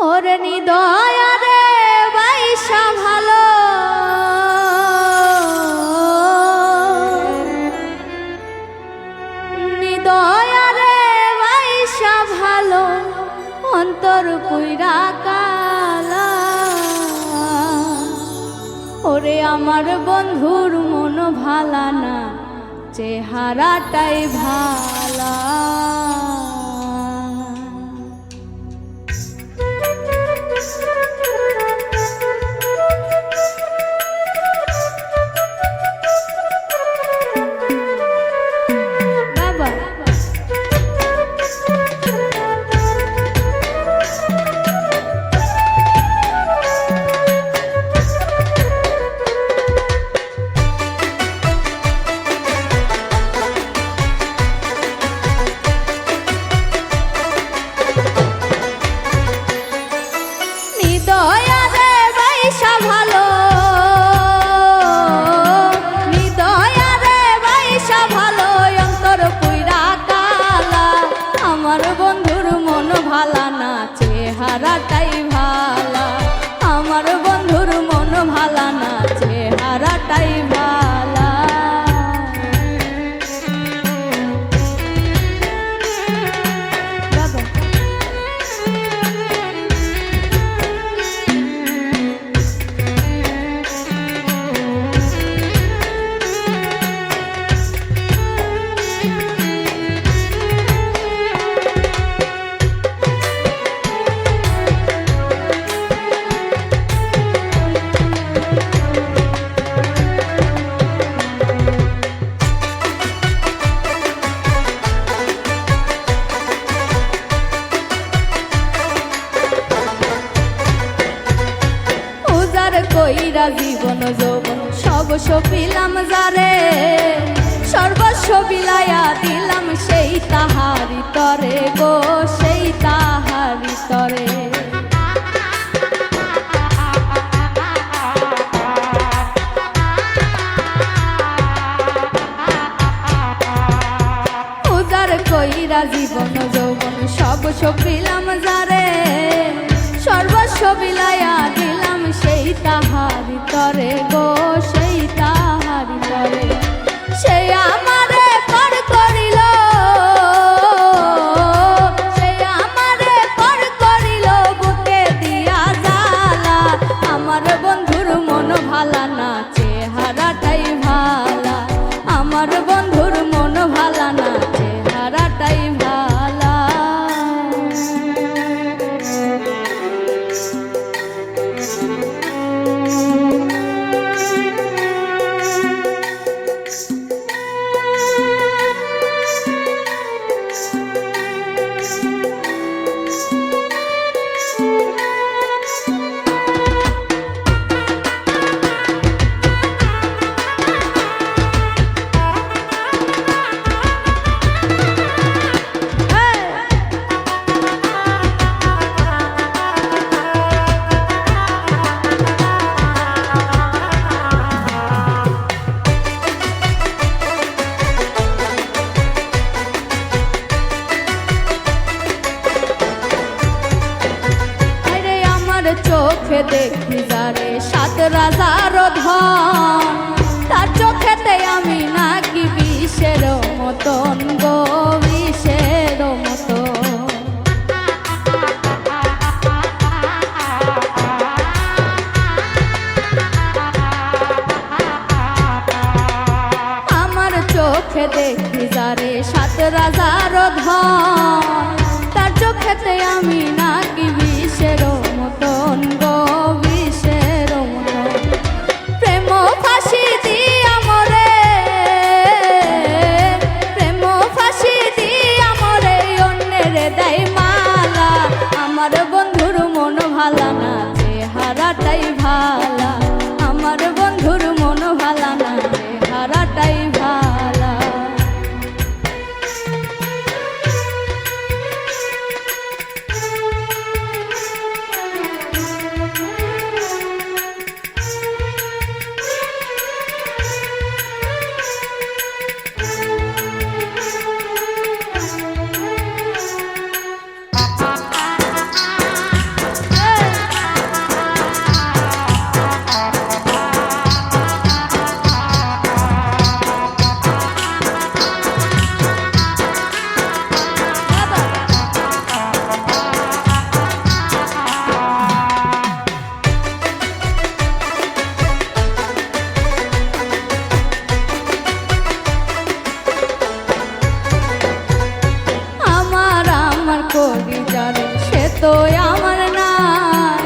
ওরে নিদয়া রে বাইশা ভালো নিদয়া রে বাইশা ভালো অন্তর পুইরা কালা ওরে আমার বন্ধুর মন ভালা না চেহারাটাই ভালা চেহারাটাই ভালা আমার বন্ধুর মন ভালা না চেহারাটাই ভালা কইরা জীবন যৌবন সব সপিলাম যারে সর্বস্ব বিলাইয়া দিলাম সেই তাহারি তরে গো সেই তাহারি তরে উজার কইরা জীবন যৌবন সব সপিলাম যারে সর্বস্ব বিলাইয়া দিলাম সেই তাহারি তরে গো সেই তাহারি তরে সে আমারে পর করিল সে আমারে পর করিল বুকে দিয়া জ্বালা আমার বন্ধুর মন ভালা না চেহারাটাই ভালা আমার বন্ধুর মন ভালা না চেহারাটাই ভালা চোখে দেখি যারে সাত রাজার ধন তার চোখেতে আমি নাকি বিষের মতন গো বিষের মতন আমার চোখে দেখি যারে সাত রাজার ধন তার চোখেতে আমি নাকি বিষের মতন গো বিষের মতন প্রেম ফাঁসি দিয়া মরে প্রেম ফাঁসি দিয়া মরে অন্যের দেয় মালা আমার বন্ধুর মন ভালা না চেহারাটাই ভালা আমার বন্ধুর মন ভালা না চেহারাটাই ভালা তো আমার নাই,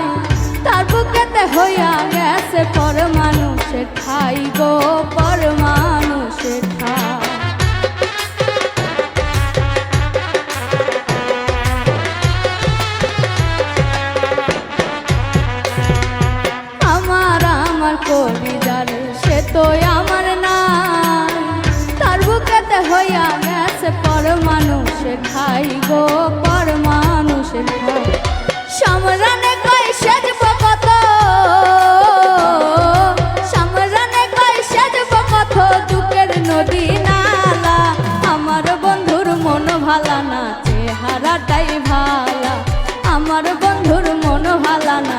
তার বুকেতে হইয়া গেছে পর মানুষের ঠাই গো, পর মানুষের ঠাই। আমার কলিজার সে তো আমার নাই, তার বুকেতে হইয়া গেছে পর মানুষের ঠাই গো, পর মানুষের ঠাই। সমরানে কয় সেজব কত, সমরানে কয় সেজব কত দুঃখের নদী নালা। আমার বন্ধুর মন ভালা না, চেহারাটাই ভালা। আমার বন্ধুর মন ভালা না,